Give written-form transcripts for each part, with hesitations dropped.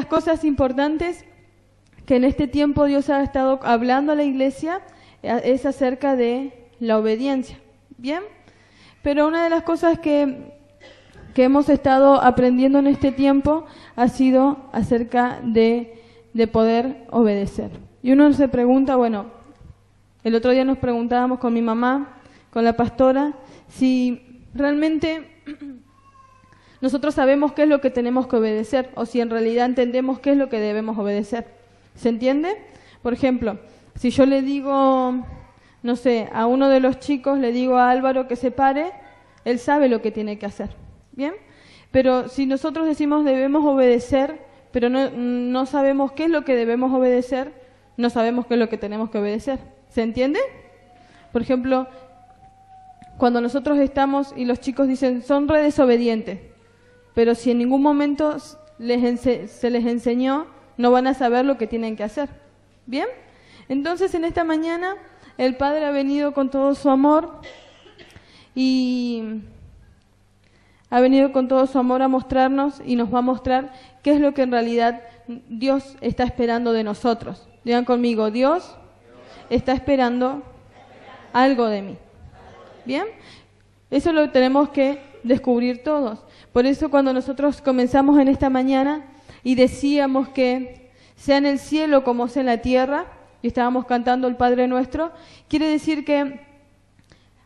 las cosas importantes que en este tiempo Dios ha estado hablando a la iglesia es acerca de la obediencia. ¿Bien? Pero una de las cosas que hemos estado aprendiendo en este tiempo ha sido acerca de poder obedecer. Y uno se pregunta, bueno, el otro día nos preguntábamos con mi mamá, con la pastora, si realmente nosotros sabemos qué es lo que tenemos que obedecer o si en realidad entendemos qué es lo que debemos obedecer. ¿Se entiende? Por ejemplo, si yo le digo, no sé, a uno de los chicos, le digo a Álvaro que se pare, él sabe lo que tiene que hacer. ¿Bien? Pero si nosotros decimos debemos obedecer, pero no sabemos qué es lo que debemos obedecer, no sabemos qué es lo que tenemos que obedecer. ¿Se entiende? Por ejemplo, cuando nosotros estamos y los chicos dicen son re desobedientes, pero si en ningún momento se les enseñó, no van a saber lo que tienen que hacer. ¿Bien? Entonces en esta mañana el Padre ha venido con todo su amor y ha venido con todo su amor a mostrarnos y nos va a mostrar qué es lo que en realidad Dios está esperando de nosotros. Digan conmigo, Dios está esperando algo de mí. ¿Bien? Eso lo tenemos que descubrir todos. Por eso cuando nosotros comenzamos en esta mañana y decíamos que sea en el cielo como sea en la tierra, y estábamos cantando el Padre Nuestro, quiere decir que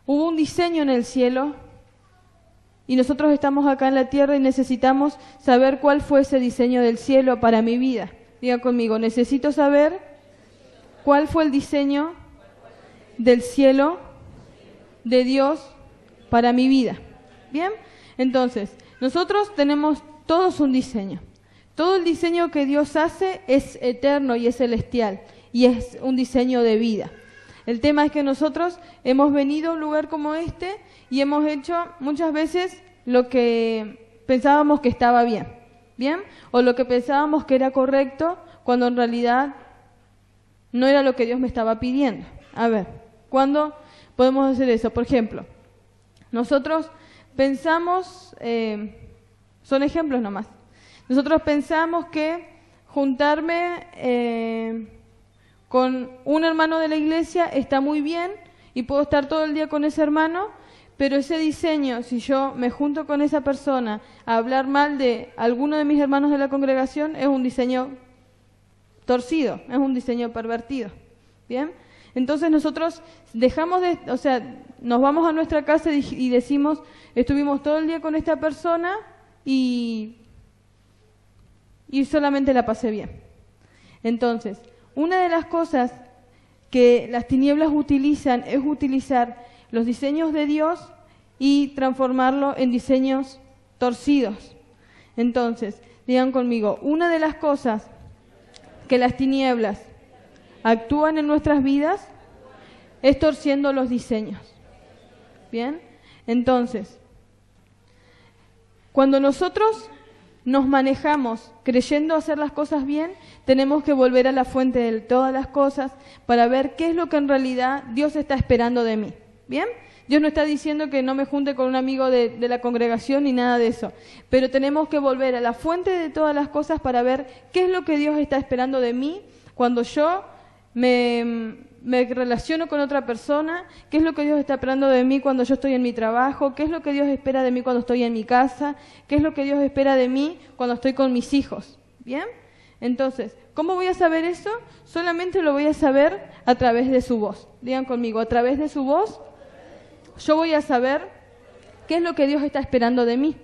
hubo un diseño en el cielo y nosotros estamos acá en la tierra y necesitamos saber cuál fue ese diseño del cielo para mi vida. Diga conmigo, necesito saber cuál fue el diseño del cielo de Dios para mi vida. ¿Bien? Entonces, nosotros tenemos todos un diseño. Todo el diseño que Dios hace es eterno y es celestial y es un diseño de vida. El tema es que nosotros hemos venido a un lugar como este y hemos hecho muchas veces lo que pensábamos que estaba bien, ¿bien? O lo que pensábamos que era correcto cuando en realidad no era lo que Dios me estaba pidiendo. A ver, ¿cuándo podemos hacer eso? Por ejemplo, nosotros pensamos, son ejemplos nomás, nosotros pensamos que juntarme con un hermano de la iglesia está muy bien y puedo estar todo el día con ese hermano, pero ese diseño, si yo me junto con esa persona a hablar mal de alguno de mis hermanos de la congregación, es un diseño torcido, es un diseño pervertido. ¿Bien? Entonces nosotros dejamos nos vamos a nuestra casa y decimos, estuvimos todo el día con esta persona y solamente la pasé bien. Entonces, una de las cosas que las tinieblas utilizan es utilizar los diseños de Dios y transformarlo en diseños torcidos. Entonces, digan conmigo, una de las cosas que las tinieblas actúan en nuestras vidas es torciendo los diseños. ¿Bien? Entonces, cuando nosotros nos manejamos creyendo hacer las cosas bien, tenemos que volver a la fuente de todas las cosas para ver qué es lo que en realidad Dios está esperando de mí. ¿Bien? Dios no está diciendo que no me junte con un amigo de la congregación ni nada de eso, pero tenemos que volver a la fuente de todas las cosas para ver qué es lo que Dios está esperando de mí cuando yo me relaciono con otra persona, qué es lo que Dios está esperando de mí cuando yo estoy en mi trabajo, qué es lo que Dios espera de mí cuando estoy en mi casa, qué es lo que Dios espera de mí cuando estoy con mis hijos. ¿Bien? Entonces, ¿cómo voy a saber eso? Solamente lo voy a saber a través de su voz. Digan conmigo, a través de su voz, yo voy a saber qué es lo que Dios está esperando de mí.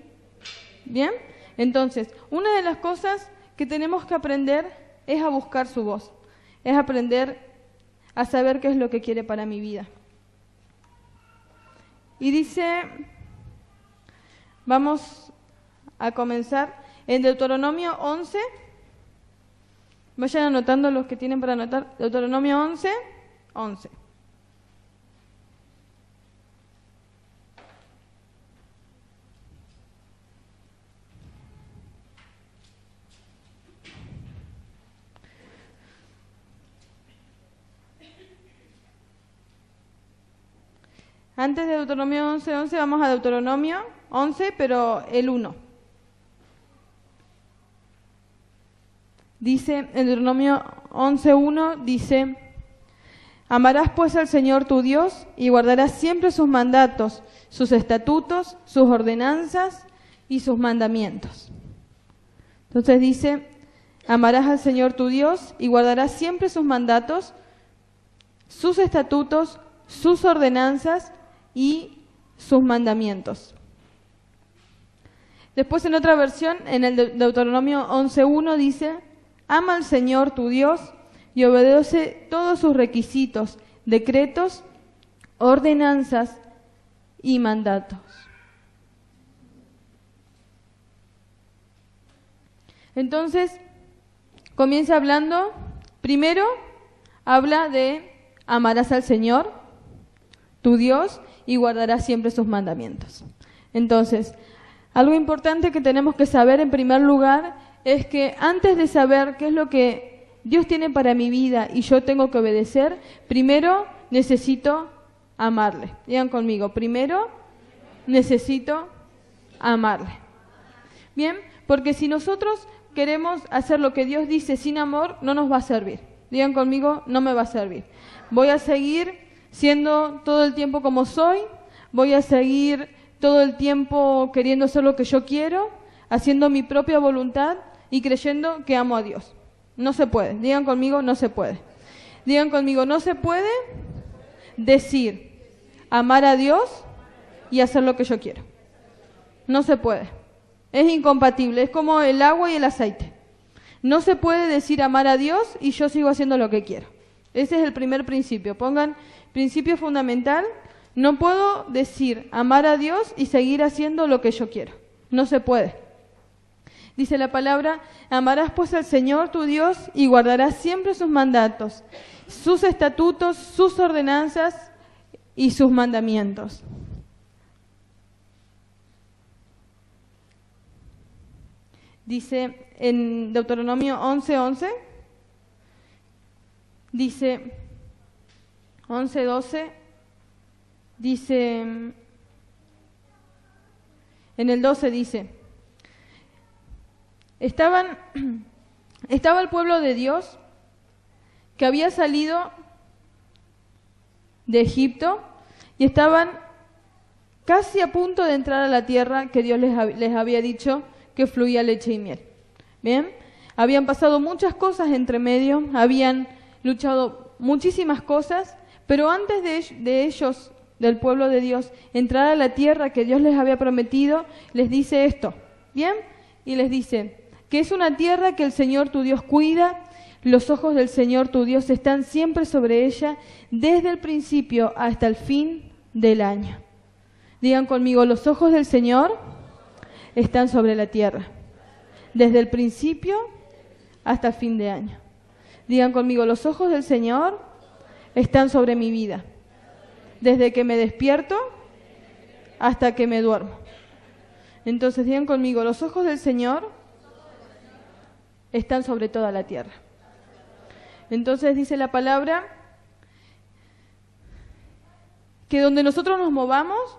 ¿Bien? Entonces, una de las cosas que tenemos que aprender es a buscar su voz, es aprender a saber qué es lo que quiere para mi vida. Y dice, vamos a comenzar en Deuteronomio 11, vayan anotando los que tienen para anotar, Deuteronomio 11, 11. Antes de Deuteronomio 11, 11, vamos a Deuteronomio 11, pero el 1. Dice en Deuteronomio 11:1, dice: amarás pues al Señor tu Dios y guardarás siempre sus mandatos, sus estatutos, sus ordenanzas y sus mandamientos. Entonces dice: amarás al Señor tu Dios y guardarás siempre sus mandatos, sus estatutos, sus ordenanzas y sus mandamientos. Después en otra versión, en el Deuteronomio 11:1 dice: ama al Señor tu Dios y obedece todos sus requisitos, decretos, ordenanzas y mandatos. Entonces, comienza hablando, primero habla de amarás al Señor, tu Dios, y guardarás siempre sus mandamientos. Entonces, algo importante que tenemos que saber en primer lugar es que antes de saber qué es lo que Dios tiene para mi vida y yo tengo que obedecer, primero necesito amarle. Digan conmigo, primero necesito amarle. Bien, porque si nosotros queremos hacer lo que Dios dice sin amor, no nos va a servir. Digan conmigo, no me va a servir. Voy a seguir siendo todo el tiempo como soy, voy a seguir todo el tiempo queriendo hacer lo que yo quiero, haciendo mi propia voluntad y creyendo que amo a Dios. No se puede. Digan conmigo, no se puede. Digan conmigo, no se puede decir amar a Dios y hacer lo que yo quiero. No se puede. Es incompatible. Es como el agua y el aceite. No se puede decir amar a Dios y yo sigo haciendo lo que quiero. Ese es el primer principio. Pongan principio fundamental. No puedo decir amar a Dios y seguir haciendo lo que yo quiero. No se puede. Dice la palabra: amarás pues al Señor tu Dios y guardarás siempre sus mandatos, sus estatutos, sus ordenanzas y sus mandamientos. Dice en Deuteronomio 11:11, dice 11:12, dice en el 12 dice: estaba el pueblo de Dios que había salido de Egipto y estaban casi a punto de entrar a la tierra que Dios les había dicho que fluía leche y miel. Bien, habían pasado muchas cosas entre medio, habían luchado muchísimas cosas, pero antes de ellos, del pueblo de Dios, entrar a la tierra que Dios les había prometido, les dice esto, ¿bien? Y les dice que es una tierra que el Señor tu Dios cuida, los ojos del Señor tu Dios están siempre sobre ella, desde el principio hasta el fin del año. Digan conmigo, los ojos del Señor están sobre la tierra, desde el principio hasta el fin de año. Digan conmigo, los ojos del Señor están sobre mi vida, desde que me despierto hasta que me duermo. Entonces digan conmigo, los ojos del Señor están sobre toda la tierra. Entonces dice la palabra que donde nosotros nos movamos,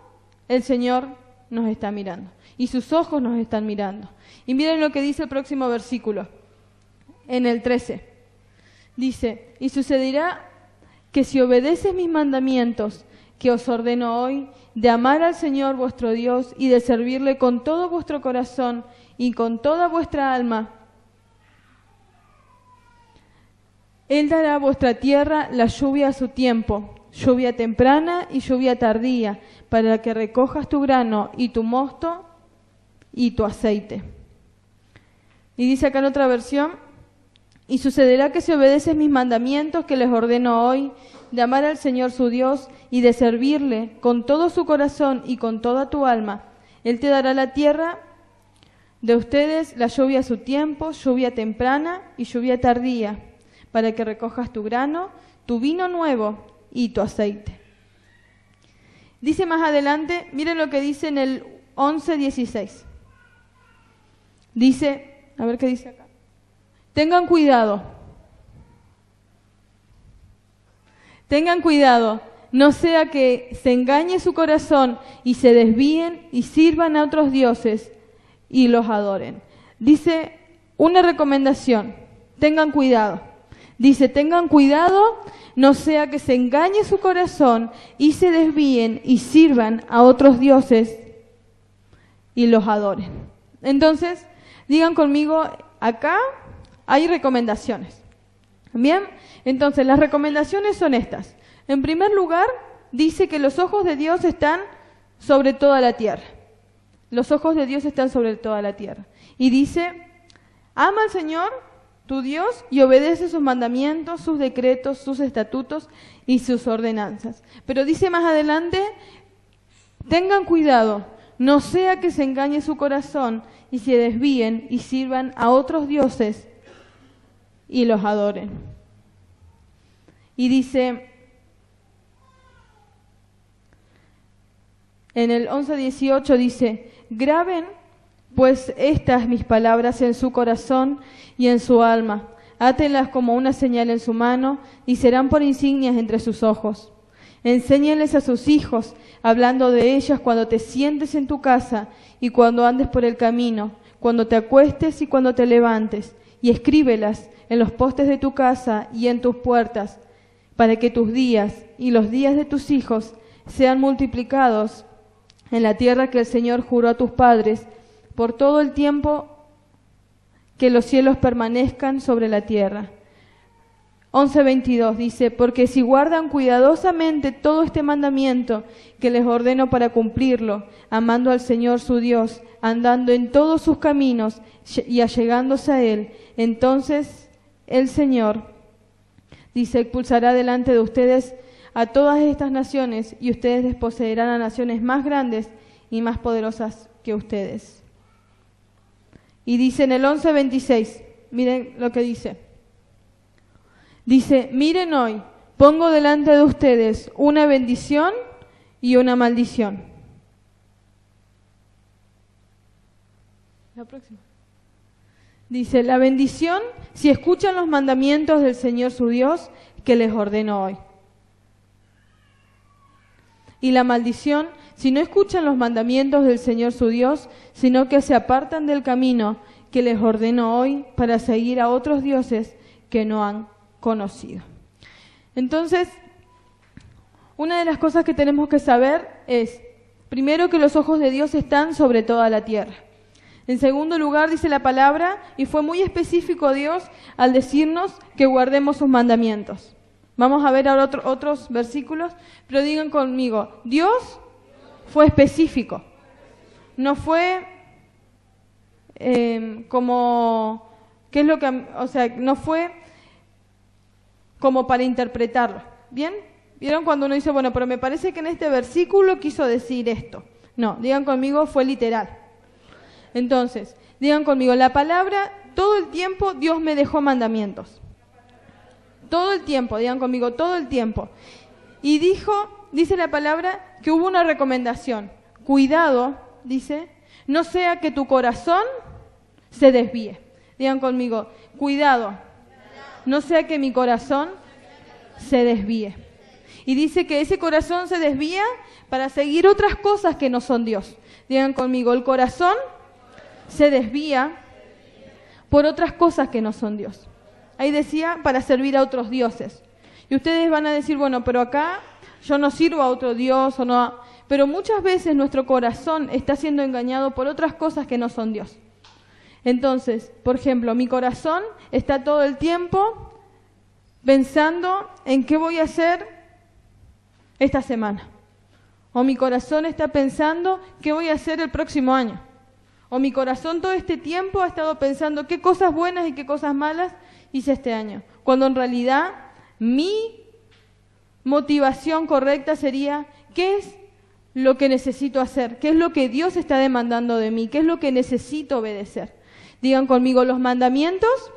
el Señor nos está mirando y sus ojos nos están mirando. Y miren lo que dice el próximo versículo, en el 13. Dice: y sucederá que si obedeces mis mandamientos que os ordeno hoy, de amar al Señor vuestro Dios y de servirle con todo vuestro corazón y con toda vuestra alma, Él dará a vuestra tierra la lluvia a su tiempo, lluvia temprana y lluvia tardía, para que recojas tu grano y tu mosto y tu aceite. Y dice acá en otra versión: y sucederá que si obedeces mis mandamientos que les ordeno hoy, de amar al Señor su Dios y de servirle con todo su corazón y con toda tu alma, Él te dará la tierra de ustedes, la lluvia a su tiempo, lluvia temprana y lluvia tardía, para que recojas tu grano, tu vino nuevo y tu aceite. Dice más adelante, miren lo que dice en el 11:16. Dice, a ver qué dice acá. Tengan cuidado, no sea que se engañe su corazón y se desvíen y sirvan a otros dioses y los adoren. Dice una recomendación, tengan cuidado. Dice, tengan cuidado, no sea que se engañe su corazón y se desvíen y sirvan a otros dioses y los adoren. Entonces, digan conmigo, acá hay recomendaciones. Bien, entonces las recomendaciones son estas. En primer lugar, dice que los ojos de Dios están sobre toda la tierra. Los ojos de Dios están sobre toda la tierra. Y dice, ama al Señor, tu Dios, y obedece sus mandamientos, sus decretos, sus estatutos y sus ordenanzas. Pero dice más adelante, tengan cuidado, no sea que se engañe su corazón y se desvíen y sirvan a otros dioses y los adoren. Y dice en el 11:18 dice, graben pues estas mis palabras en su corazón y en su alma, átenlas como una señal en su mano y serán por insignias entre sus ojos. Enséñenles a sus hijos, hablando de ellas cuando te sientes en tu casa y cuando andes por el camino, cuando te acuestes y cuando te levantes, y escríbelas en los postes de tu casa y en tus puertas, para que tus días y los días de tus hijos sean multiplicados en la tierra que el Señor juró a tus padres, por todo el tiempo que los cielos permanezcan sobre la tierra. 11:22 dice, porque si guardan cuidadosamente todo este mandamiento que les ordeno para cumplirlo, amando al Señor su Dios, andando en todos sus caminos y allegándose a Él, entonces el Señor, dice, expulsará delante de ustedes a todas estas naciones y ustedes desposeerán a naciones más grandes y más poderosas que ustedes. Y dice en el 11:26, miren lo que dice. Dice, miren hoy, pongo delante de ustedes una bendición y una maldición. La próxima. Dice, la bendición si escuchan los mandamientos del Señor su Dios que les ordeno hoy. Y la maldición si no escuchan los mandamientos del Señor su Dios, sino que se apartan del camino que les ordeno hoy para seguir a otros dioses que no han conocido. Entonces, una de las cosas que tenemos que saber es, primero, que los ojos de Dios están sobre toda la tierra. En segundo lugar, dice la palabra, y fue muy específico Dios al decirnos que guardemos sus mandamientos. Vamos a ver ahora otros versículos, pero digan conmigo, Dios fue específico. No fue como, ¿qué es lo que, o sea, no fue como para interpretarlo? ¿Bien? ¿Vieron cuando uno dice, bueno, pero me parece que en este versículo quiso decir esto? No, digan conmigo, fue literal. Entonces, digan conmigo, la palabra, todo el tiempo Dios me dejó mandamientos. Todo el tiempo, digan conmigo, todo el tiempo. Y dice la palabra que hubo una recomendación. Cuidado, dice, no sea que tu corazón se desvíe. Digan conmigo, cuidado, no sea que mi corazón se desvíe. Y dice que ese corazón se desvía para seguir otras cosas que no son Dios. Digan conmigo, el corazón se desvía por otras cosas que no son Dios. Ahí decía, para servir a otros dioses. Y ustedes van a decir, bueno, pero acá yo no sirvo a otro Dios o no. Pero muchas veces nuestro corazón está siendo engañado por otras cosas que no son Dios. Entonces, por ejemplo, mi corazón está todo el tiempo pensando en qué voy a hacer esta semana. O mi corazón está pensando qué voy a hacer el próximo año. O mi corazón todo este tiempo ha estado pensando qué cosas buenas y qué cosas malas hice este año. Cuando en realidad mi motivación correcta sería qué es lo que necesito hacer, qué es lo que Dios está demandando de mí, qué es lo que necesito obedecer. Digan conmigo, los mandamientos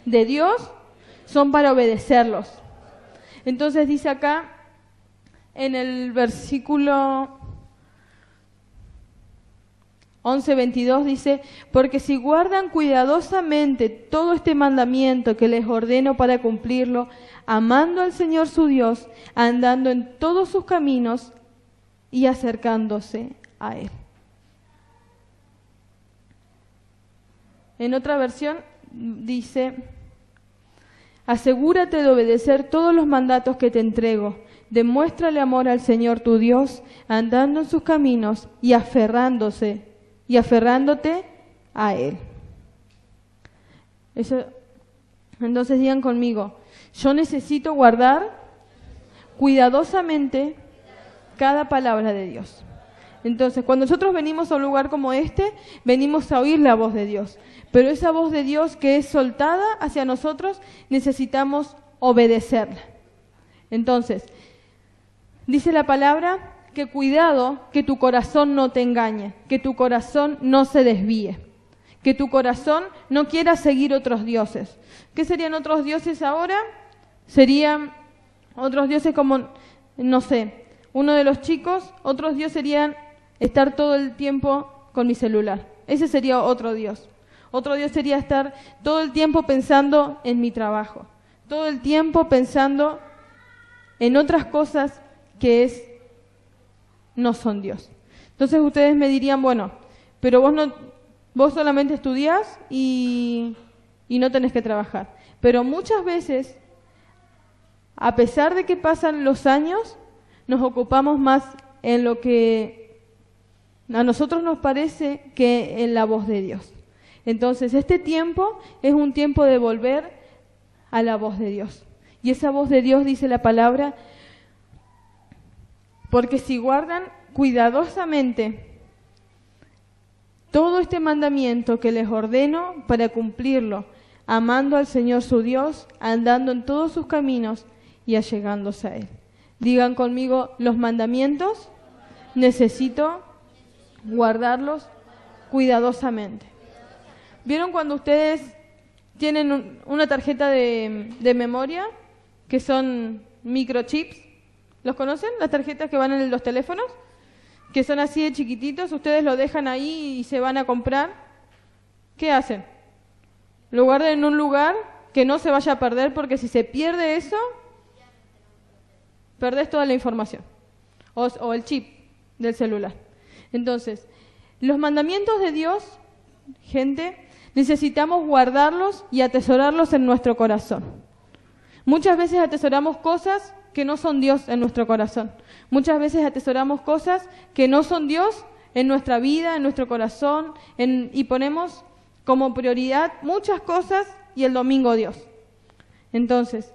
de Dios son para obedecerlos. Entonces dice acá en el versículo 11:22 dice, porque si guardan cuidadosamente todo este mandamiento que les ordeno para cumplirlo, amando al Señor su Dios, andando en todos sus caminos y acercándose a Él. En otra versión dice, Asegúrate de obedecer todos los mandatos que te entrego. Demuéstrale amor al Señor tu Dios, andando en sus caminos y aferrándote a Él. Entonces digan conmigo, yo necesito guardar cuidadosamente cada palabra de Dios. Entonces, cuando nosotros venimos a un lugar como este, venimos a oír la voz de Dios. Pero esa voz de Dios que es soltada hacia nosotros, necesitamos obedecerla. Entonces, dice la palabra que cuidado que tu corazón no te engañe, que tu corazón no se desvíe, que tu corazón no quiera seguir otros dioses. ¿Qué serían otros dioses ahora? Serían otros dioses como, no sé, uno de los chicos, otros dioses serían estar todo el tiempo con mi celular. Ese sería otro Dios. Otro Dios sería estar todo el tiempo pensando en mi trabajo. Todo el tiempo pensando en otras cosas que no son Dios. Entonces ustedes me dirían, bueno, pero vos solamente estudiás y no tenés que trabajar. Pero muchas veces, a pesar de que pasan los años, nos ocupamos más en lo que a nosotros nos parece que en la voz de Dios. Entonces, este tiempo es un tiempo de volver a la voz de Dios. Y esa voz de Dios dice la palabra, porque si guardan cuidadosamente todo este mandamiento que les ordeno para cumplirlo, amando al Señor su Dios, andando en todos sus caminos y allegándose a Él. Digan conmigo, los mandamientos necesito guardarlos cuidadosamente. ¿Vieron cuando ustedes tienen una tarjeta de memoria que son microchips? ¿Los conocen? Las tarjetas que van en los teléfonos, que son así de chiquititos, ustedes lo dejan ahí y se van a comprar. ¿Qué hacen? Lo guardan en un lugar que no se vaya a perder, porque si se pierde eso, perdés toda la información o el chip del celular. Entonces, los mandamientos de Dios, gente, necesitamos guardarlos y atesorarlos en nuestro corazón. Muchas veces atesoramos cosas que no son Dios en nuestro corazón. Muchas veces atesoramos cosas que no son Dios en nuestra vida, en nuestro corazón, y ponemos como prioridad muchas cosas y el domingo Dios. Entonces,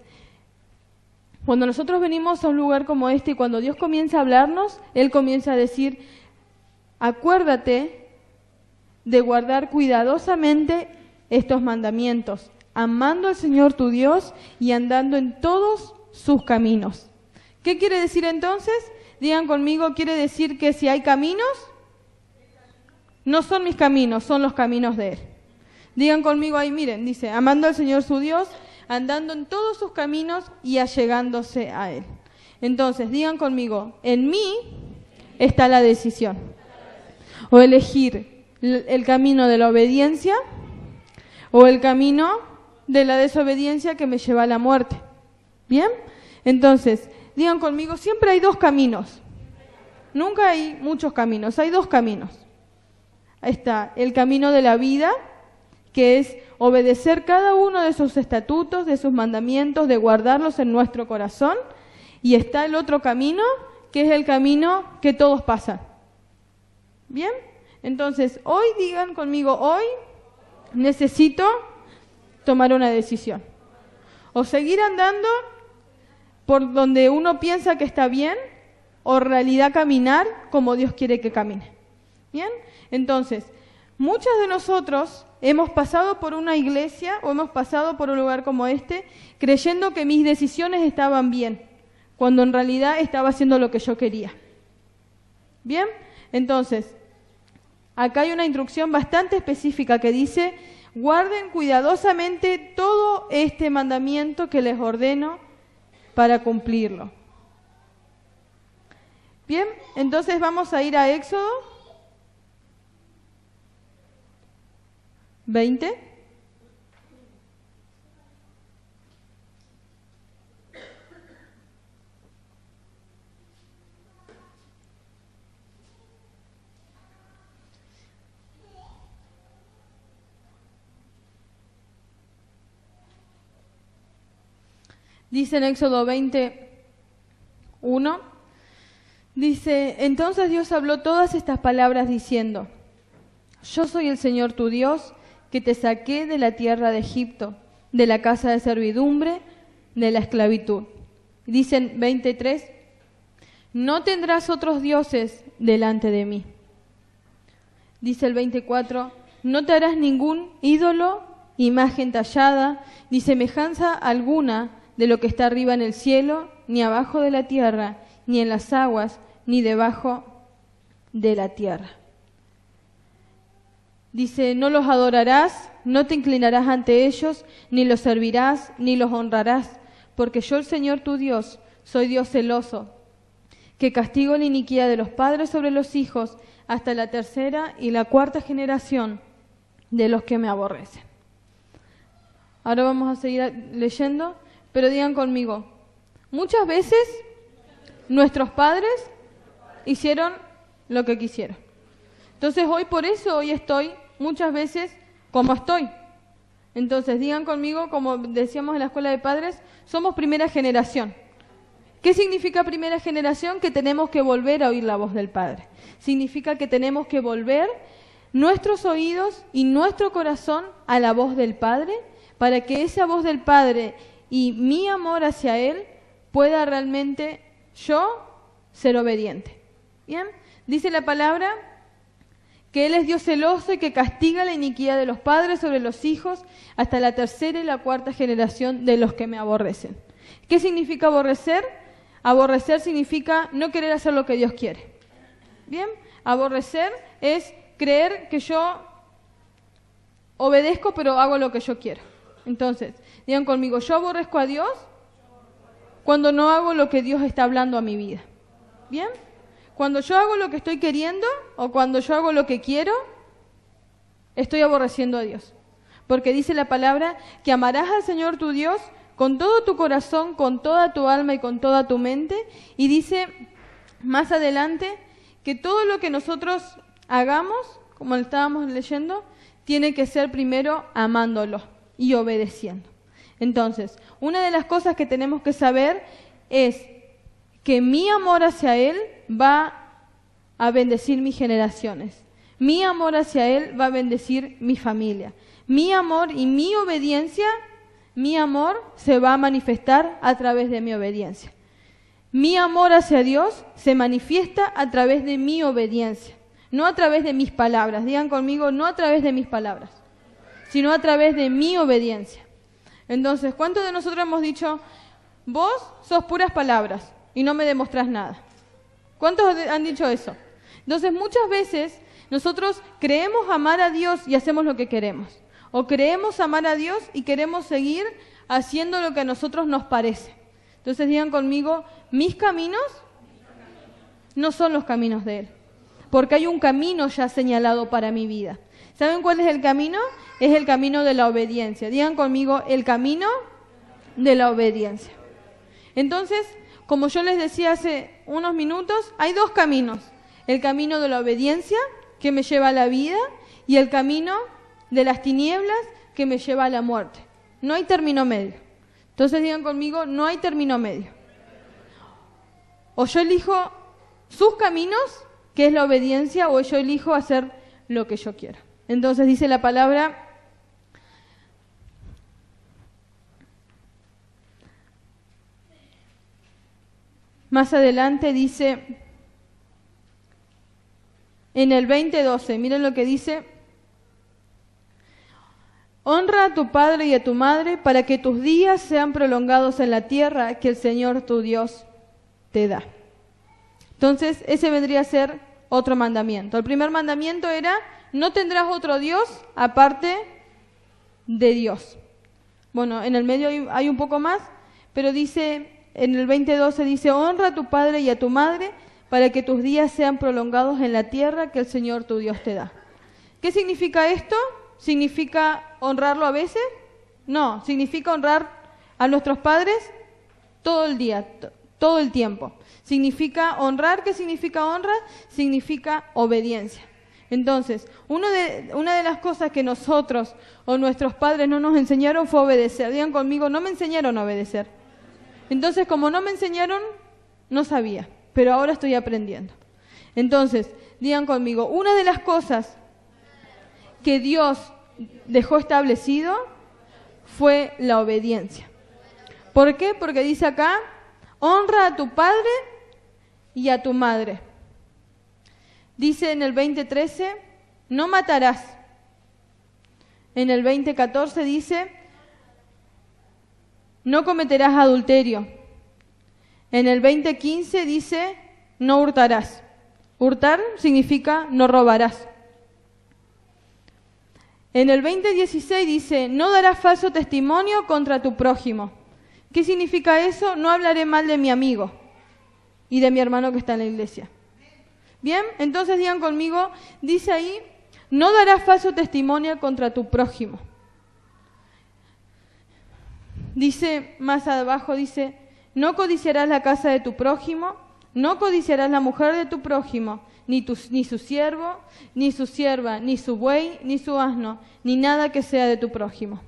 cuando nosotros venimos a un lugar como este y cuando Dios comienza a hablarnos, Él comienza a decir, acuérdate de guardar cuidadosamente estos mandamientos, amando al Señor tu Dios y andando en todos sus caminos. ¿Qué quiere decir entonces? Digan conmigo, quiere decir que si hay caminos, no son mis caminos, son los caminos de Él. Digan conmigo ahí, miren, dice, amando al Señor su Dios, andando en todos sus caminos y allegándose a Él. Entonces, digan conmigo, en mí está la decisión. O elegir el camino de la obediencia o el camino de la desobediencia que me lleva a la muerte. ¿Bien? Entonces, digan conmigo, siempre hay dos caminos. Nunca hay muchos caminos, hay dos caminos. Está el camino de la vida, que es obedecer cada uno de sus estatutos, de sus mandamientos, de guardarlos en nuestro corazón. Y está el otro camino, que es el camino que todos pasan. ¿Bien? Entonces, hoy digan conmigo, hoy necesito tomar una decisión. O seguir andando por donde uno piensa que está bien, o en realidad caminar como Dios quiere que camine. ¿Bien? Entonces, muchos de nosotros hemos pasado por una iglesia o hemos pasado por un lugar como este creyendo que mis decisiones estaban bien, cuando en realidad estaba haciendo lo que yo quería. ¿Bien? Entonces, acá hay una instrucción bastante específica que dice, guarden cuidadosamente todo este mandamiento que les ordeno para cumplirlo. Bien, entonces vamos a ir a Éxodo 20. Dice en Éxodo 20:1, dice, entonces Dios habló todas estas palabras diciendo, yo soy el Señor tu Dios, que te saqué de la tierra de Egipto, de la casa de servidumbre, de la esclavitud. Dice en 23, no tendrás otros dioses delante de mí. Dice el 24, no te harás ningún ídolo, imagen tallada, ni semejanza alguna de lo que está arriba en el cielo, ni abajo de la tierra, ni en las aguas, ni debajo de la tierra. Dice, no los adorarás, no te inclinarás ante ellos, ni los servirás, ni los honrarás, porque yo el Señor tu Dios, soy Dios celoso, que castigo la iniquidad de los padres sobre los hijos, hasta la tercera y la cuarta generación de los que me aborrecen. Ahora vamos a seguir leyendo, pero digan conmigo, muchas veces nuestros padres hicieron lo que quisieron. Entonces por eso hoy estoy muchas veces como estoy. Entonces digan conmigo, como decíamos en la escuela de padres, somos primera generación. ¿Qué significa primera generación? Que tenemos que volver a oír la voz del Padre. Significa que tenemos que volver nuestros oídos y nuestro corazón a la voz del Padre, para que esa voz del Padre y mi amor hacia Él pueda realmente yo ser obediente. ¿Bien? Dice la palabra que Él es Dios celoso y que castiga la iniquidad de los padres sobre los hijos hasta la tercera y la cuarta generación de los que me aborrecen. ¿Qué significa aborrecer? Aborrecer significa no querer hacer lo que Dios quiere. ¿Bien? Aborrecer es creer que yo obedezco pero hago lo que yo quiero. Entonces, digan conmigo, yo aborrezco a Dios cuando no hago lo que Dios está hablando a mi vida. ¿Bien? Cuando yo hago lo que estoy queriendo o cuando yo hago lo que quiero, estoy aborreciendo a Dios. Porque dice la palabra que amarás al Señor tu Dios con todo tu corazón, con toda tu alma y con toda tu mente. Y dice más adelante que todo lo que nosotros hagamos, como lo estábamos leyendo, tiene que ser primero amándolo y obedeciendo. Entonces, una de las cosas que tenemos que saber es que mi amor hacia Él va a bendecir mis generaciones. Mi amor hacia Él va a bendecir mi familia. Mi amor y mi obediencia, mi amor se va a manifestar a través de mi obediencia. Mi amor hacia Dios se manifiesta a través de mi obediencia, no a través de mis palabras. Digan conmigo, no a través de mis palabras, sino a través de mi obediencia. Entonces, ¿cuántos de nosotros hemos dicho, vos sos puras palabras y no me demostrás nada? ¿Cuántos han dicho eso? Entonces, muchas veces nosotros creemos amar a Dios y hacemos lo que queremos. O creemos amar a Dios y queremos seguir haciendo lo que a nosotros nos parece. Entonces digan conmigo, mis caminos no son los caminos de Él. Porque hay un camino ya señalado para mi vida. ¿Saben cuál es el camino? Es el camino de la obediencia. Digan conmigo, el camino de la obediencia. Entonces, como yo les decía hace unos minutos, hay dos caminos. El camino de la obediencia, que me lleva a la vida, y el camino de las tinieblas, que me lleva a la muerte. No hay término medio. Entonces digan conmigo, no hay término medio. O yo elijo sus caminos, que es la obediencia, o yo elijo hacer lo que yo quiero. Entonces dice la palabra, más adelante dice, en el 20:12, miren lo que dice, honra a tu padre y a tu madre para que tus días sean prolongados en la tierra que el Señor tu Dios te da. Entonces, ese vendría a ser otro mandamiento. El primer mandamiento era, no tendrás otro Dios aparte de Dios. Bueno, en el medio hay un poco más, pero dice, en el 20:12 dice, honra a tu padre y a tu madre para que tus días sean prolongados en la tierra que el Señor tu Dios te da. ¿Qué significa esto? ¿Significa honrarlo a veces? No, significa honrar a nuestros padres todo el día, todo el tiempo. Significa honrar. ¿Qué significa honra? Significa obediencia. Entonces, una de las cosas que nosotros o nuestros padres no nos enseñaron fue obedecer. Digan conmigo, no me enseñaron a obedecer. Entonces, como no me enseñaron, no sabía, pero ahora estoy aprendiendo. Entonces, digan conmigo, una de las cosas que Dios dejó establecido fue la obediencia. ¿Por qué? Porque dice acá, honra a tu padre y a tu madre. Dice en el 20:13, no matarás. En el 20:14 dice, no cometerás adulterio. En el 20:15 dice, no hurtarás. Hurtar significa no robarás. En el 20:16 dice, no darás falso testimonio contra tu prójimo. ¿Qué significa eso? No hablaré mal de mi amigo y de mi hermano que está en la iglesia. Bien, entonces digan conmigo, dice ahí, no darás falso testimonio contra tu prójimo. Dice más abajo, dice, no codiciarás la casa de tu prójimo, no codiciarás la mujer de tu prójimo, ni su siervo, ni su sierva, ni su buey, ni su asno, ni nada que sea de tu prójimo.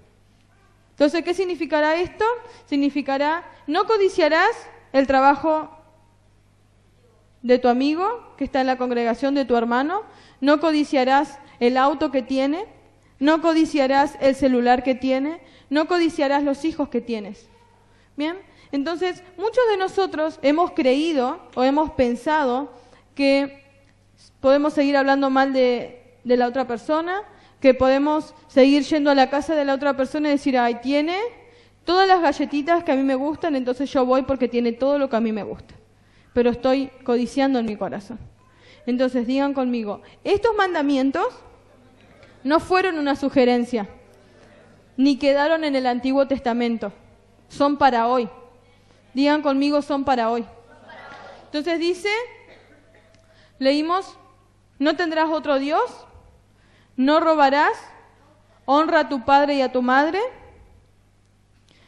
Entonces, ¿qué significará esto? Significará, no codiciarás el trabajo de tu amigo que está en la congregación, de tu hermano, no codiciarás el auto que tiene, no codiciarás el celular que tiene, no codiciarás los hijos que tienes. Bien, entonces muchos de nosotros hemos creído o hemos pensado que podemos seguir hablando mal de la otra persona, que podemos seguir yendo a la casa de la otra persona y decir, ay, tiene todas las galletitas que a mí me gustan, entonces yo voy porque tiene todo lo que a mí me gusta. Pero estoy codiciando en mi corazón. Entonces digan conmigo, estos mandamientos no fueron una sugerencia, ni quedaron en el Antiguo Testamento, son para hoy. Digan conmigo, son para hoy. Entonces dice, leímos, no tendrás otro Dios, no robarás, honra a tu padre y a tu madre,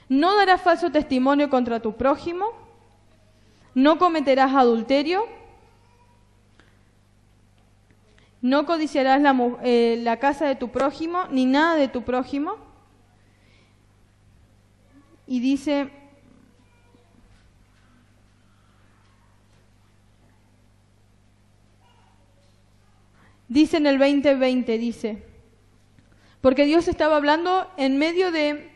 no darás falso testimonio contra tu prójimo, no cometerás adulterio, no codiciarás la casa de tu prójimo, ni nada de tu prójimo. Y dice, en el 20:20, dice, porque Dios estaba hablando en medio de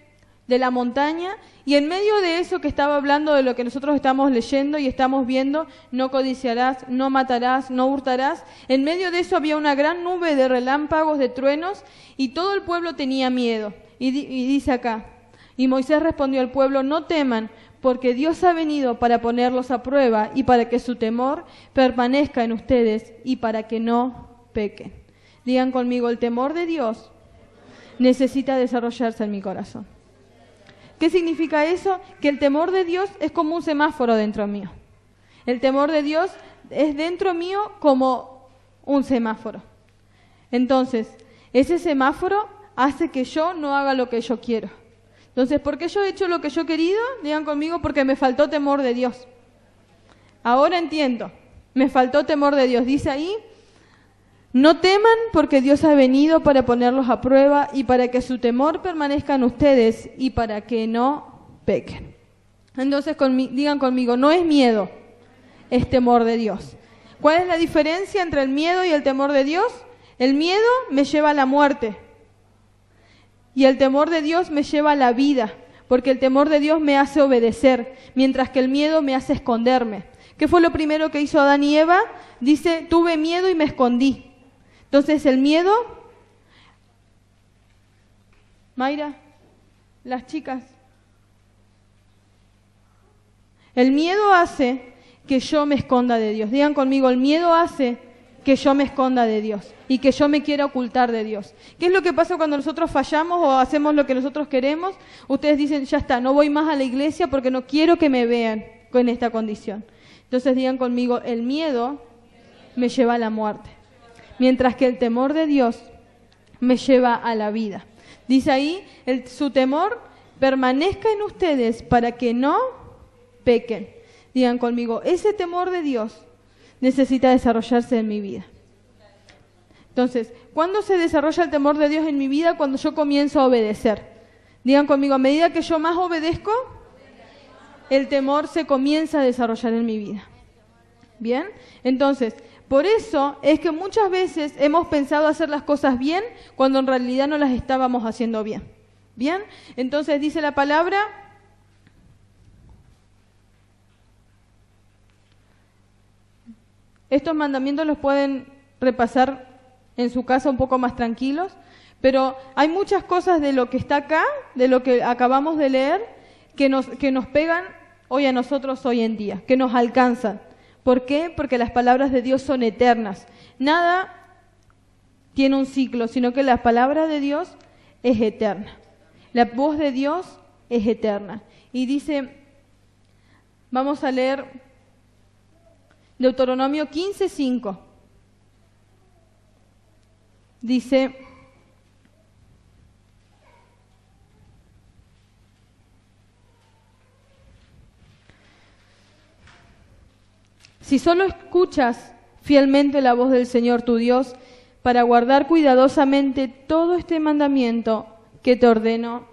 la montaña, y en medio de eso que estaba hablando de lo que nosotros estamos leyendo y estamos viendo, no codiciarás, no matarás, no hurtarás, en medio de eso había una gran nube de relámpagos, de truenos, y todo el pueblo tenía miedo. Y dice acá, y Moisés respondió al pueblo, no teman, porque Dios ha venido para ponerlos a prueba y para que su temor permanezca en ustedes y para que no pequen. Digan conmigo, el temor de Dios necesita desarrollarse en mi corazón. ¿Qué significa eso? Que el temor de Dios es como un semáforo dentro mío. El temor de Dios es dentro mío como un semáforo. Entonces, ese semáforo hace que yo no haga lo que yo quiero. Entonces, ¿por qué yo he hecho lo que yo he querido? Digan conmigo, porque me faltó temor de Dios. Ahora entiendo, me faltó temor de Dios. Dice ahí, no teman porque Dios ha venido para ponerlos a prueba y para que su temor permanezca en ustedes y para que no pequen. Entonces digan conmigo, no es miedo, es temor de Dios. ¿Cuál es la diferencia entre el miedo y el temor de Dios? El miedo me lleva a la muerte y el temor de Dios me lleva a la vida, porque el temor de Dios me hace obedecer, mientras que el miedo me hace esconderme. ¿Qué fue lo primero que hizo Adán y Eva? Dice, tuve miedo y me escondí. Entonces el miedo, Mayra, las chicas, el miedo hace que yo me esconda de Dios. Digan conmigo, el miedo hace que yo me esconda de Dios y que yo me quiera ocultar de Dios. ¿Qué es lo que pasa cuando nosotros fallamos o hacemos lo que nosotros queremos? Ustedes dicen, ya está, no voy más a la iglesia porque no quiero que me vean con esta condición. Entonces digan conmigo, el miedo me lleva a la muerte, mientras que el temor de Dios me lleva a la vida. Dice ahí, su temor permanezca en ustedes para que no pequen. Digan conmigo, ese temor de Dios necesita desarrollarse en mi vida. Entonces, ¿cuándo se desarrolla el temor de Dios en mi vida? Cuando yo comienzo a obedecer. Digan conmigo, a medida que yo más obedezco, el temor se comienza a desarrollar en mi vida. ¿Bien? Entonces, por eso es que muchas veces hemos pensado hacer las cosas bien cuando en realidad no las estábamos haciendo bien. ¿Bien? Entonces dice la palabra, estos mandamientos los pueden repasar en su casa un poco más tranquilos, pero hay muchas cosas de lo que está acá, de lo que acabamos de leer, que nos pegan hoy a nosotros hoy en día, que nos alcanzan. ¿Por qué? Porque las palabras de Dios son eternas. Nada tiene un ciclo, sino que la palabra de Dios es eterna. La voz de Dios es eterna. Y dice, vamos a leer Deuteronomio 15:5. Dice, si solo escuchas fielmente la voz del Señor tu Dios para guardar cuidadosamente todo este mandamiento que te ordeno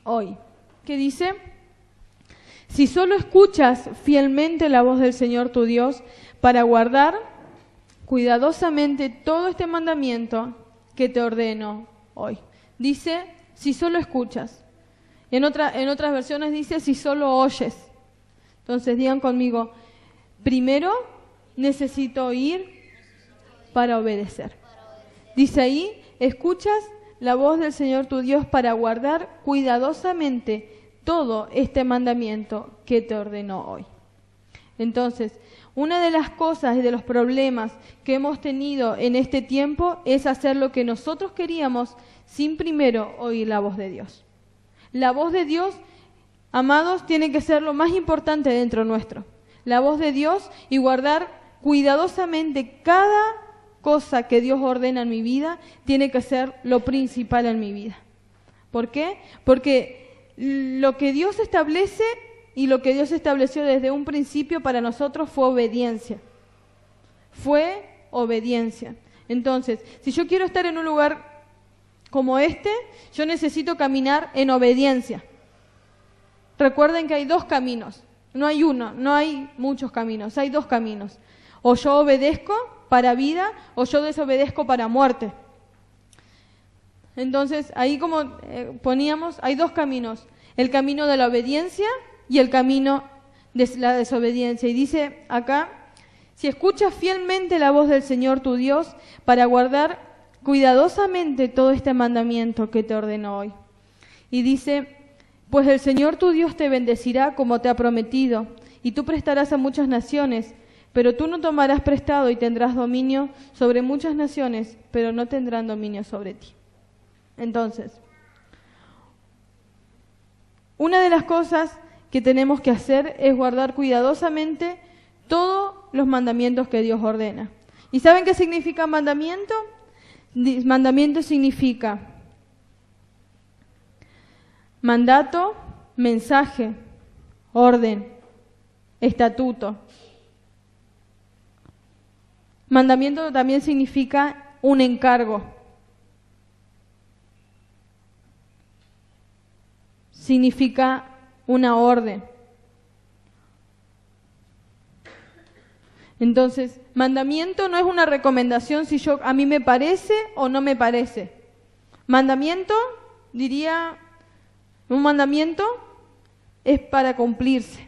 hoy. ¿Qué dice? Si solo escuchas fielmente la voz del Señor tu Dios para guardar cuidadosamente todo este mandamiento que te ordeno hoy. Dice, si solo escuchas. En otras versiones dice, si solo oyes. Entonces digan conmigo, primero necesito oír para obedecer. Dice ahí, escuchas la voz del Señor tu Dios para guardar cuidadosamente todo este mandamiento que te ordenó hoy. Entonces, una de las cosas y de los problemas que hemos tenido en este tiempo es hacer lo que nosotros queríamos sin primero oír la voz de Dios. La voz de Dios, amados, tiene que ser lo más importante dentro nuestro. La voz de Dios y guardar cuidadosamente cada cosa que Dios ordena en mi vida tiene que ser lo principal en mi vida. ¿Por qué? Porque lo que Dios establece y lo que Dios estableció desde un principio para nosotros fue obediencia. Fue obediencia. Entonces, si yo quiero estar en un lugar como este, yo necesito caminar en obediencia. Recuerden que hay dos caminos. No hay uno, no hay muchos caminos, hay dos caminos. O yo obedezco para vida o yo desobedezco para muerte. Entonces, ahí como poníamos, hay dos caminos. El camino de la obediencia y el camino de la desobediencia. Y dice acá, si escuchas fielmente la voz del Señor tu Dios para guardar cuidadosamente todo este mandamiento que te ordenó hoy. Y dice, pues el Señor tu Dios te bendecirá como te ha prometido, y tú prestarás a muchas naciones, pero tú no tomarás prestado y tendrás dominio sobre muchas naciones, pero no tendrán dominio sobre ti. Entonces, una de las cosas que tenemos que hacer es guardar cuidadosamente todos los mandamientos que Dios ordena. ¿Y saben qué significa mandamiento? Mandamiento significa mandato, mensaje, orden, estatuto. Mandamiento también significa un encargo. Significa una orden. Entonces, mandamiento no es una recomendación si a mí me parece o no me parece. Mandamiento, diría, un mandamiento es para cumplirse.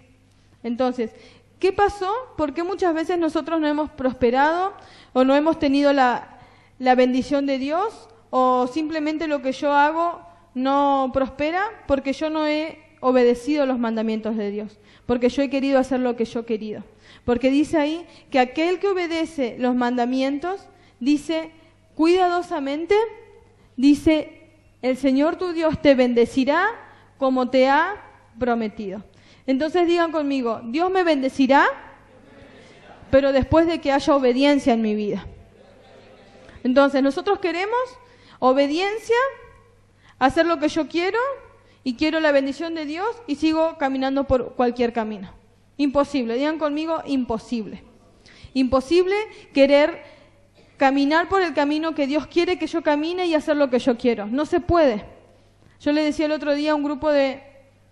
Entonces, ¿qué pasó? ¿Por qué muchas veces nosotros no hemos prosperado o no hemos tenido la bendición de Dios o simplemente lo que yo hago no prospera? Porque yo no he obedecido los mandamientos de Dios, porque yo he querido hacer lo que yo he querido. Porque dice ahí que aquel que obedece los mandamientos, dice cuidadosamente, dice, el Señor tu Dios te bendecirá como te ha prometido. Entonces digan conmigo, Dios me bendecirá, pero después de que haya obediencia en mi vida. Entonces nosotros queremos obediencia, hacer lo que yo quiero y quiero la bendición de Dios y sigo caminando por cualquier camino. Imposible, digan conmigo, imposible. Imposible querer caminar por el camino que Dios quiere que yo camine y hacer lo que yo quiero. No se puede. Yo le decía el otro día a un grupo de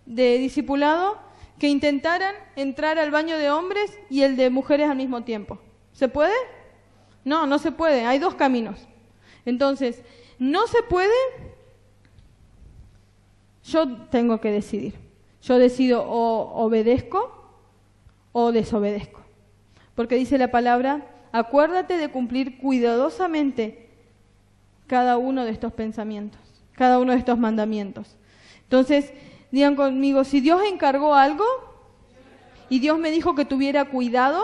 discipulado que intentaran entrar al baño de hombres y el de mujeres al mismo tiempo. ¿Se puede? No, no se puede. Hay dos caminos. Entonces, no se puede. Yo tengo que decidir. Yo decido o obedezco o desobedezco. Porque dice la palabra, acuérdate de cumplir cuidadosamente cada uno de estos pensamientos, cada uno de estos mandamientos. Entonces, digan conmigo, si Dios encargó algo y Dios me dijo que tuviera cuidado,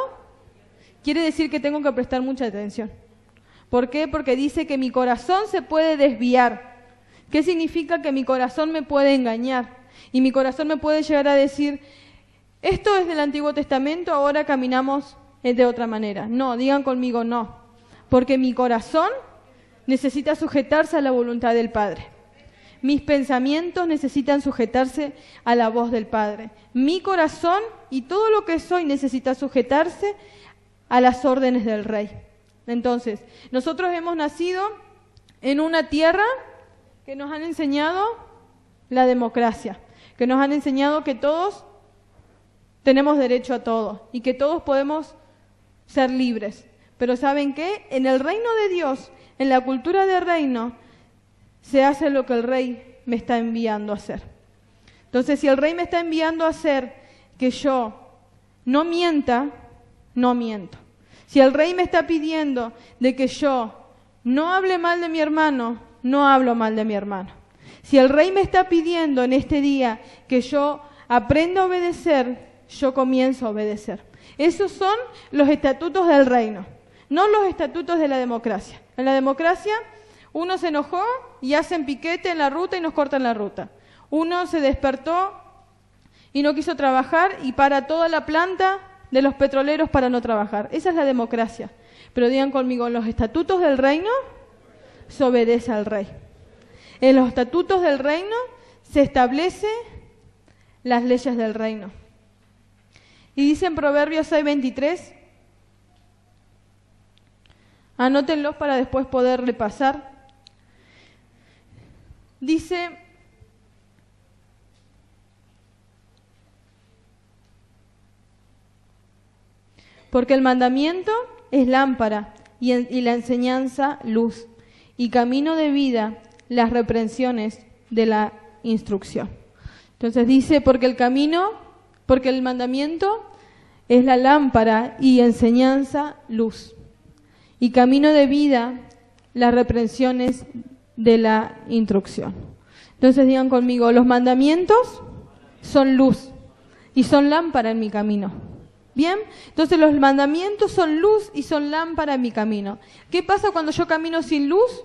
quiere decir que tengo que prestar mucha atención. ¿Por qué? Porque dice que mi corazón se puede desviar. ¿Qué significa? Que mi corazón me puede engañar y mi corazón me puede llegar a decir, esto es del Antiguo Testamento, ahora caminamos de otra manera. No, digan conmigo no, porque mi corazón necesita sujetarse a la voluntad del Padre. Mis pensamientos necesitan sujetarse a la voz del Padre. Mi corazón y todo lo que soy necesita sujetarse a las órdenes del Rey. Entonces, nosotros hemos nacido en una tierra que nos han enseñado la democracia, que nos han enseñado que todos tenemos derecho a todo y que todos podemos ser libres. Pero ¿saben qué? En el reino de Dios, en la cultura del reino, se hace lo que el Rey me está enviando a hacer. Entonces, si el Rey me está enviando a hacer que yo no mienta, no miento. Si el Rey me está pidiendo de que yo no hable mal de mi hermano, no hablo mal de mi hermano. Si el Rey me está pidiendo en este día que yo aprenda a obedecer, yo comienzo a obedecer. Esos son los estatutos del reino, no los estatutos de la democracia. En la democracia, uno se enojó y hacen piquete en la ruta y nos cortan la ruta. Uno se despertó y no quiso trabajar y para toda la planta de los petroleros para no trabajar. Esa es la democracia. Pero digan conmigo, en los estatutos del reino se obedece al Rey. En los estatutos del reino se establecen las leyes del reino. Y dice en Proverbios 6:23, anótenlos para después poder repasar. Dice, porque el mandamiento es lámpara y la enseñanza luz, y camino de vida las reprensiones de la instrucción. Entonces dice, porque el mandamiento es la lámpara y enseñanza luz, y camino de vida las reprensiones de la instrucción. Entonces digan conmigo, los mandamientos son luz y son lámpara en mi camino. ¿Bien? Entonces los mandamientos son luz y son lámpara en mi camino. ¿Qué pasa cuando yo camino sin luz?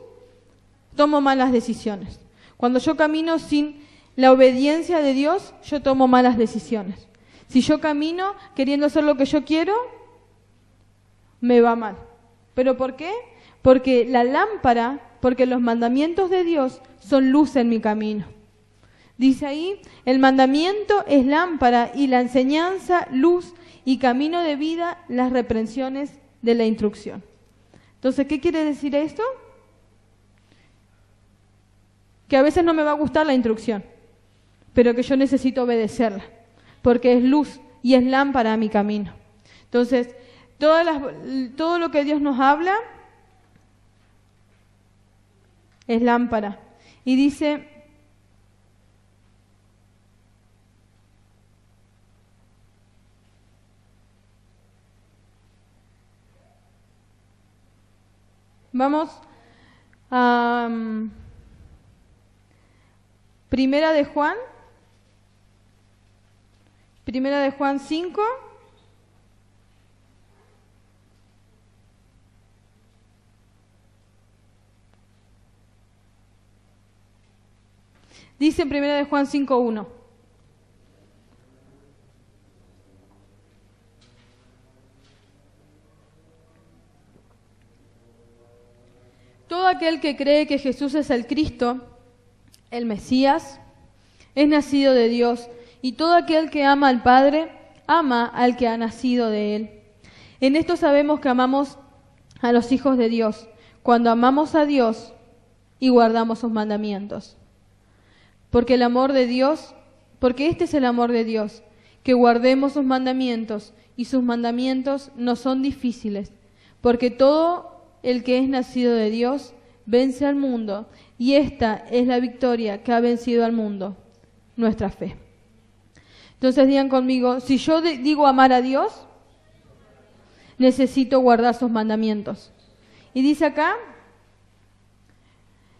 Tomo malas decisiones. Cuando yo camino sin la obediencia de Dios, yo tomo malas decisiones. Si yo camino queriendo hacer lo que yo quiero, me va mal. ¿Pero por qué? Porque la lámpara, porque los mandamientos de Dios son luz en mi camino. Dice ahí, el mandamiento es lámpara y la enseñanza luz y camino de vida las reprensiones de la instrucción. Entonces, ¿qué quiere decir esto? Que a veces no me va a gustar la instrucción, pero que yo necesito obedecerla, porque es luz y es lámpara a mi camino. Entonces, todo lo que Dios nos habla es lámpara. Y dice, vamos a Primera de Juan 5. Dice en Primera de Juan 5:1. Todo aquel que cree que Jesús es el Cristo, el Mesías, es nacido de Dios, y todo aquel que ama al Padre, ama al que ha nacido de Él. En esto sabemos que amamos a los hijos de Dios, cuando amamos a Dios y guardamos sus mandamientos. Porque este es el amor de Dios, que guardemos sus mandamientos, y sus mandamientos no son difíciles, porque todo el que es nacido de Dios vence al mundo, y esta es la victoria que ha vencido al mundo, nuestra fe. Entonces digan conmigo, si yo digo amar a Dios, necesito guardar sus mandamientos. Y dice acá,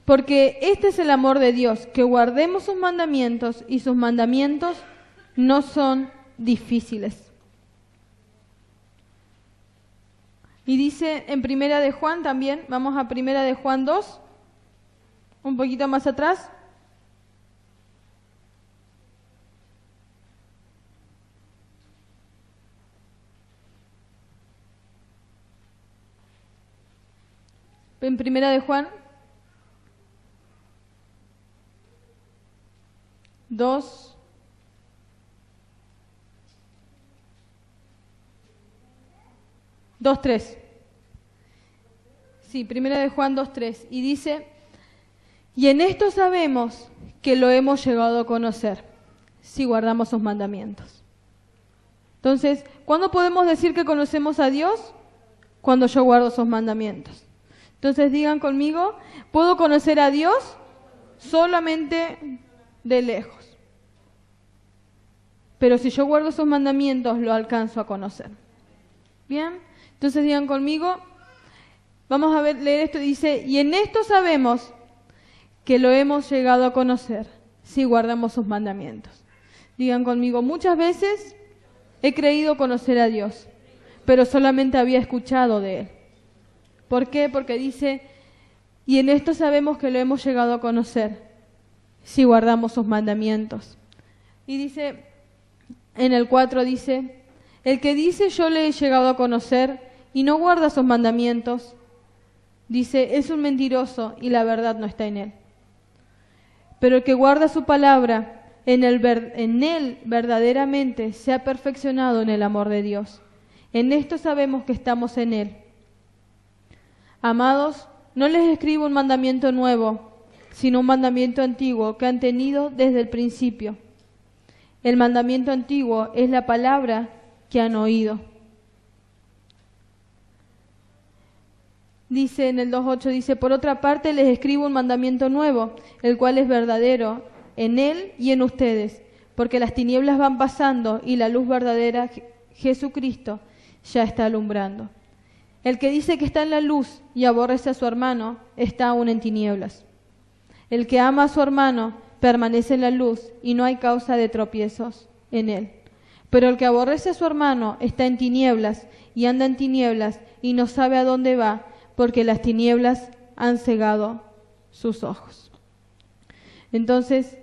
porque este es el amor de Dios, que guardemos sus mandamientos, y sus mandamientos no son difíciles. Y dice en Primera de Juan también, vamos a Primera de Juan 2, un poquito más atrás. En Primera de Juan 2, dos, 3. Sí, Primera de Juan 2:3. Y dice, y en esto sabemos que lo hemos llegado a conocer, si guardamos sus mandamientos. Entonces, ¿cuándo podemos decir que conocemos a Dios? Cuando yo guardo sus mandamientos. Entonces digan conmigo, ¿puedo conocer a Dios? Solamente de lejos. Pero si yo guardo sus mandamientos, lo alcanzo a conocer. ¿Bien? Entonces digan conmigo, vamos a leer esto, dice, y en esto sabemos que lo hemos llegado a conocer, si guardamos sus mandamientos. Digan conmigo, muchas veces he creído conocer a Dios, pero solamente había escuchado de Él. ¿Por qué? Porque dice, y en esto sabemos que lo hemos llegado a conocer, si guardamos sus mandamientos. Y dice, en el 4 dice, el que dice yo le he llegado a conocer y no guarda sus mandamientos, dice, es un mentiroso y la verdad no está en él. Pero el que guarda su palabra, en él verdaderamente se ha perfeccionado en el amor de Dios. En esto sabemos que estamos en él. Amados, no les escribo un mandamiento nuevo, sino un mandamiento antiguo que han tenido desde el principio. El mandamiento antiguo es la palabra que han oído. Dice en el 2.8, dice, por otra parte les escribo un mandamiento nuevo, el cual es verdadero en él y en ustedes, porque las tinieblas van pasando y la luz verdadera, Jesucristo, ya está alumbrando. El que dice que está en la luz y aborrece a su hermano, está aún en tinieblas. El que ama a su hermano permanece en la luz y no hay causa de tropiezos en él. Pero el que aborrece a su hermano está en tinieblas y anda en tinieblas y no sabe a dónde va, porque las tinieblas han cegado sus ojos. Entonces,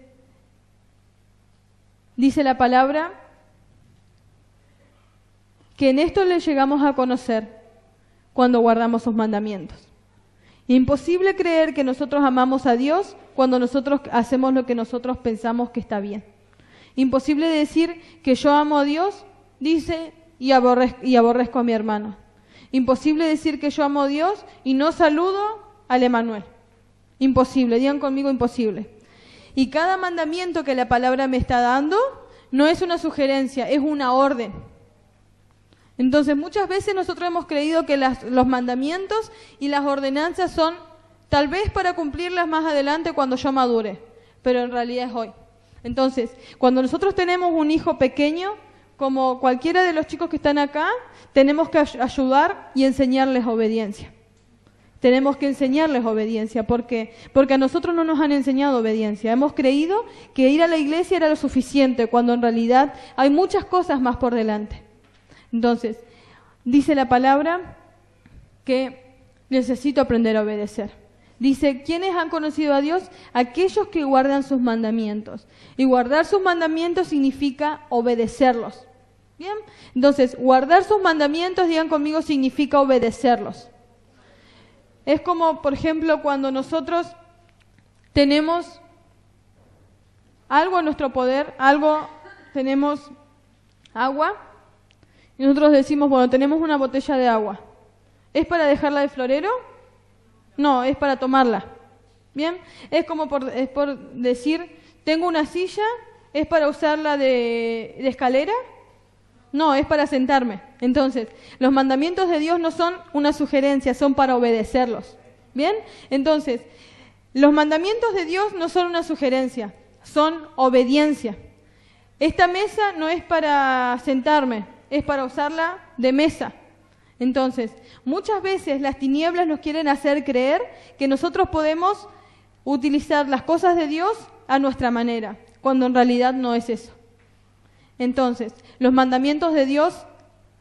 dice la palabra que en esto le llegamos a conocer cuando guardamos sus mandamientos. Imposible creer que nosotros amamos a Dios cuando nosotros hacemos lo que nosotros pensamos que está bien. Imposible decir que yo amo a Dios, dice, y aborrezco a mi hermano. Imposible decir que yo amo a Dios y no saludo al Emanuel. Imposible, digan conmigo imposible. Y cada mandamiento que la palabra me está dando no es una sugerencia, es una orden. Entonces muchas veces nosotros hemos creído que los mandamientos y las ordenanzas son tal vez para cumplirlas más adelante cuando yo madure, pero en realidad es hoy. Entonces, cuando nosotros tenemos un hijo pequeño, como cualquiera de los chicos que están acá, tenemos que ayudar y enseñarles obediencia. Tenemos que enseñarles obediencia. ¿Por qué? Porque a nosotros no nos han enseñado obediencia. Hemos creído que ir a la iglesia era lo suficiente, cuando en realidad hay muchas cosas más por delante. Entonces, dice la palabra que necesito aprender a obedecer. Dice, ¿quiénes han conocido a Dios? Aquellos que guardan sus mandamientos. Y guardar sus mandamientos significa obedecerlos. ¿Bien? Entonces, guardar sus mandamientos, digan conmigo, significa obedecerlos. Es como, por ejemplo, cuando nosotros tenemos algo en nuestro poder, tenemos agua, y nosotros decimos, bueno, tenemos una botella de agua. ¿Es para dejarla de florero? No, es para tomarla. ¿Bien? Es por decir, tengo una silla ¿Es para usarla de escalera? No, es para sentarme. Entonces, los mandamientos de Dios no son una sugerencia, son para obedecerlos. ¿Bien? Entonces, los mandamientos de Dios no son una sugerencia, son obediencia. Esta mesa no es para sentarme, es para usarla de mesa. Entonces, muchas veces las tinieblas nos quieren hacer creer que nosotros podemos utilizar las cosas de Dios a nuestra manera, cuando en realidad no es eso. Entonces, los mandamientos de Dios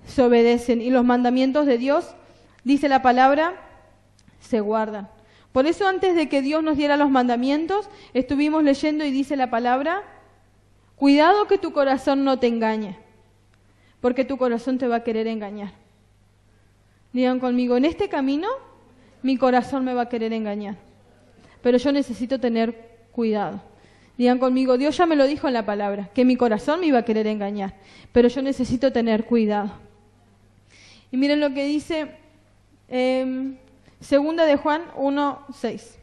se obedecen y los mandamientos de Dios, dice la palabra, se guardan. Por eso antes de que Dios nos diera los mandamientos, estuvimos leyendo y dice la palabra, cuidado que tu corazón no te engañe, porque tu corazón te va a querer engañar. Digan conmigo, en este camino mi corazón me va a querer engañar, pero yo necesito tener cuidado. Digan conmigo, Dios ya me lo dijo en la palabra, que mi corazón me iba a querer engañar, pero yo necesito tener cuidado. Y miren lo que dice Segunda de Juan 1:6.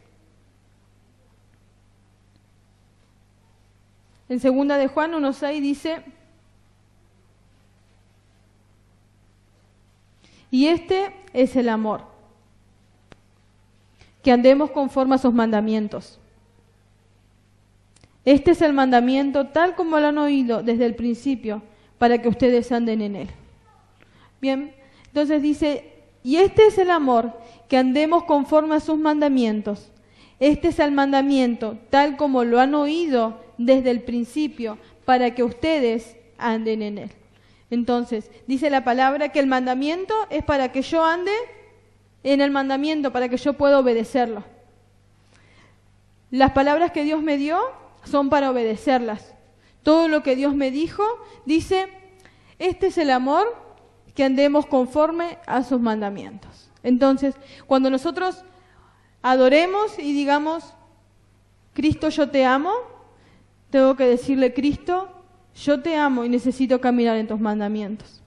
En Segunda de Juan 1:6 dice, y este es el amor, que andemos conforme a sus mandamientos. Este es el mandamiento tal como lo han oído desde el principio, para que ustedes anden en él. Bien, entonces dice, y este es el amor, que andemos conforme a sus mandamientos. Este es el mandamiento tal como lo han oído desde el principio, para que ustedes anden en él. Entonces, dice la palabra que el mandamiento es para que yo ande en el mandamiento, para que yo pueda obedecerlo. Las palabras que Dios me dio son para obedecerlas. Todo lo que Dios me dijo, dice, este es el amor, que andemos conforme a sus mandamientos. Entonces, cuando nosotros adoremos y digamos, Cristo, yo te amo, tengo que decirle, Cristo, yo te amo y necesito caminar en tus mandamientos.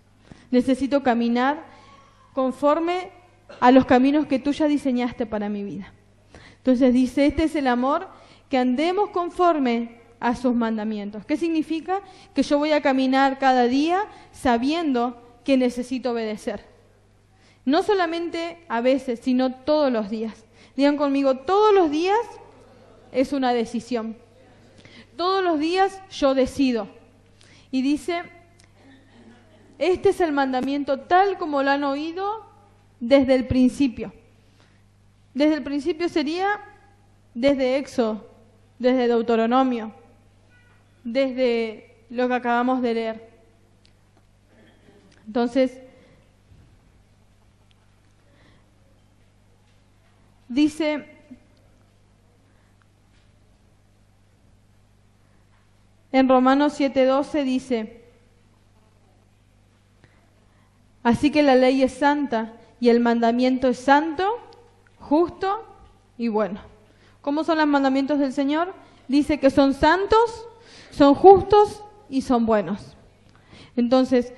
Necesito caminar conforme a los caminos que tú ya diseñaste para mi vida. Entonces dice, este es el amor, que andemos conforme a sus mandamientos. ¿Qué significa? Que yo voy a caminar cada día sabiendo que necesito obedecer. No solamente a veces, sino todos los días. Digan conmigo, todos los días es una decisión. Todos los días yo decido. Y dice, este es el mandamiento tal como lo han oído desde el principio. Desde el principio sería desde Éxodo, desde Deuteronomio, desde lo que acabamos de leer. Entonces, dice, en Romanos 7:12 dice, así que la ley es santa y el mandamiento es santo, justo y bueno. ¿Cómo son los mandamientos del Señor? Dice que son santos, son justos y son buenos. Entonces,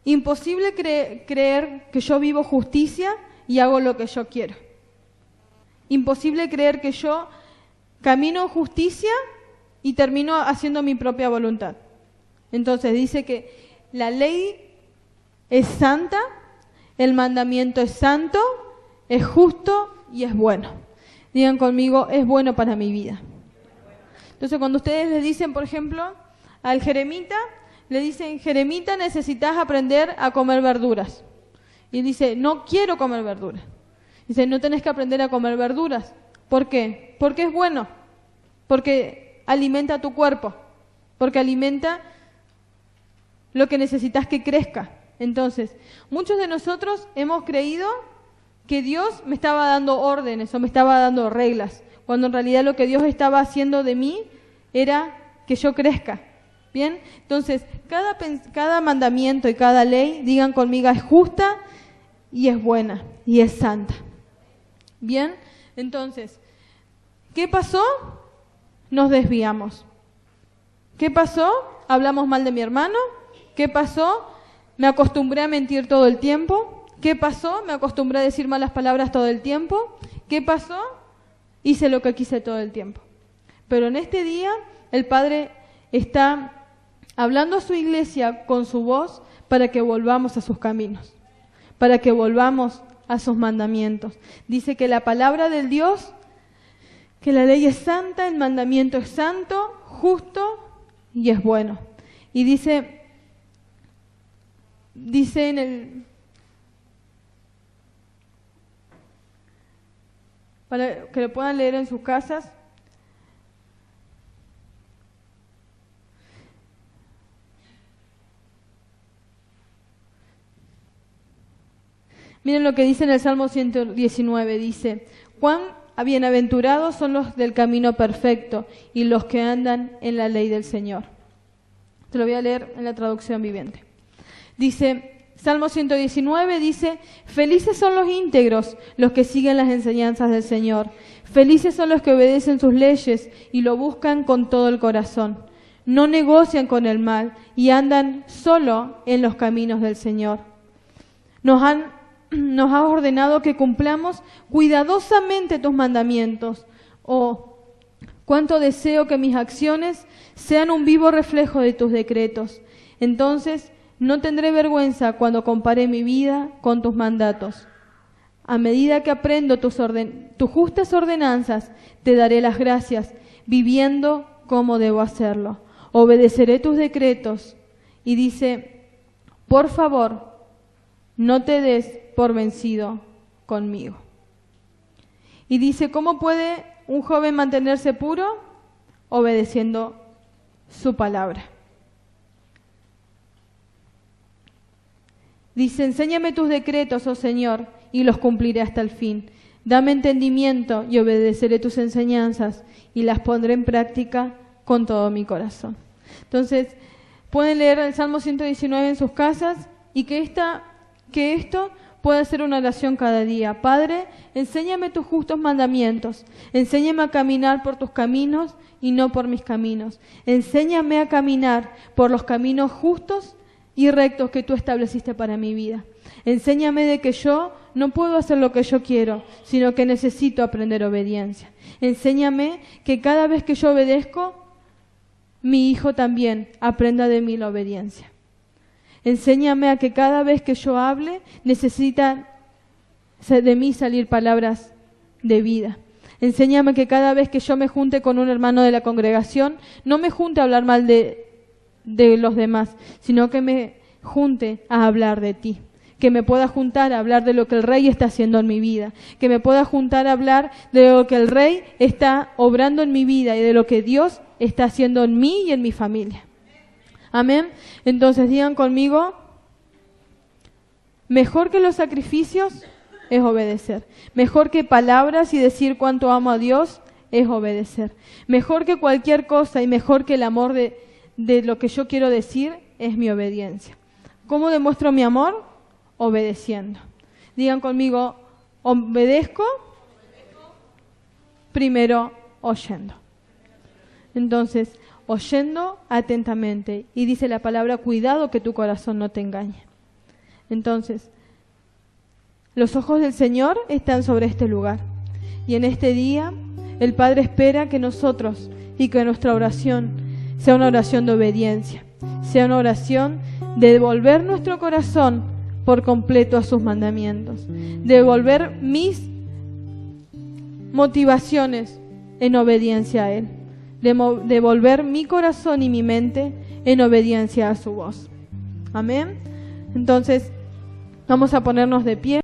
imposible creer que yo vivo justicia y hago lo que yo quiero. Imposible creer que yo camino en justicia y termino haciendo mi propia voluntad. Entonces dice que la ley es santa, el mandamiento es santo, es justo y es bueno. Digan conmigo, es bueno para mi vida. Entonces cuando ustedes le dicen, por ejemplo, al jeremita, le dicen, jeremita, necesitas aprender a comer verduras. Y dice, no quiero comer verduras. Dice, no tenés que aprender a comer verduras. ¿Por qué? Porque es bueno. Porque alimenta tu cuerpo. Porque alimenta lo que necesitas que crezca. Entonces, muchos de nosotros hemos creído que Dios me estaba dando órdenes o me estaba dando reglas, cuando en realidad lo que Dios estaba haciendo de mí era que yo crezca. ¿Bien? Entonces, cada mandamiento y cada ley, digan conmigo, es justa y es buena y es santa. ¿Bien? Entonces, ¿qué pasó? Nos desviamos. ¿Qué pasó? Hablamos mal de mi hermano. ¿Qué pasó? Me acostumbré a mentir todo el tiempo. ¿Qué pasó? Me acostumbré a decir malas palabras todo el tiempo. ¿Qué pasó? Hice lo que quise todo el tiempo. Pero en este día, el Padre está hablando a su iglesia con su voz para que volvamos a sus caminos, para que volvamos a sus mandamientos. Dice que la palabra del Dios, que la ley es santa, el mandamiento es santo, justo y es bueno. Y dice en el... para que lo puedan leer en sus casas. Miren lo que dice en el Salmo 119, dice: cuán bienaventurados son los del camino perfecto y los que andan en la ley del Señor. Te lo voy a leer en la traducción viviente. Dice, Salmo 119 dice: felices son los íntegros, los que siguen las enseñanzas del Señor. Felices son los que obedecen sus leyes y lo buscan con todo el corazón. No negocian con el mal y andan solo en los caminos del Señor. Nos has ordenado que cumplamos cuidadosamente tus mandamientos. Oh, cuánto deseo que mis acciones sean un vivo reflejo de tus decretos. Entonces no tendré vergüenza cuando compare mi vida con tus mandatos. A medida que aprendo tus justas ordenanzas, te daré las gracias, viviendo como debo hacerlo. Obedeceré tus decretos. Y dice, por favor, no te des por vencido conmigo. Y dice, ¿cómo puede un joven mantenerse puro? Obedeciendo su palabra. Dice, enséñame tus decretos, oh Señor, y los cumpliré hasta el fin. Dame entendimiento y obedeceré tus enseñanzas y las pondré en práctica con todo mi corazón. Entonces, pueden leer el Salmo 119 en sus casas y que esto pueda ser una oración cada día. Padre, enséñame tus justos mandamientos. Enséñame a caminar por tus caminos y no por mis caminos. Enséñame a caminar por los caminos justos y rectos que tú estableciste para mi vida. Enséñame de que yo no puedo hacer lo que yo quiero, sino que necesito aprender obediencia. Enséñame que cada vez que yo obedezco, mi hijo también aprenda de mí la obediencia. Enséñame a que cada vez que yo hable, necesita de mí salir palabras de vida. Enséñame que cada vez que yo me junte con un hermano de la congregación, no me junte a hablar mal de los demás, sino que me junte a hablar de ti. Que me pueda juntar a hablar de lo que el Rey está haciendo en mi vida. Que me pueda juntar a hablar de lo que el Rey está obrando en mi vida y de lo que Dios está haciendo en mí y en mi familia. Amén. Entonces digan conmigo, mejor que los sacrificios es obedecer. Mejor que palabras y decir cuánto amo a Dios es obedecer. Mejor que cualquier cosa y mejor que el amor de lo que yo quiero decir es mi obediencia. ¿Cómo demuestro mi amor? Obedeciendo. Digan conmigo, obedezco, primero oyendo. Entonces, oyendo atentamente. Y dice la palabra, cuidado que tu corazón no te engañe. Entonces, los ojos del Señor están sobre este lugar. Y en este día, el Padre espera que nosotros y que nuestra oración sea una oración de obediencia. Sea una oración de devolver nuestro corazón por completo a sus mandamientos. Devolver mis motivaciones en obediencia a Él. Devolver mi corazón y mi mente en obediencia a su voz. Amén. Entonces, vamos a ponernos de pie.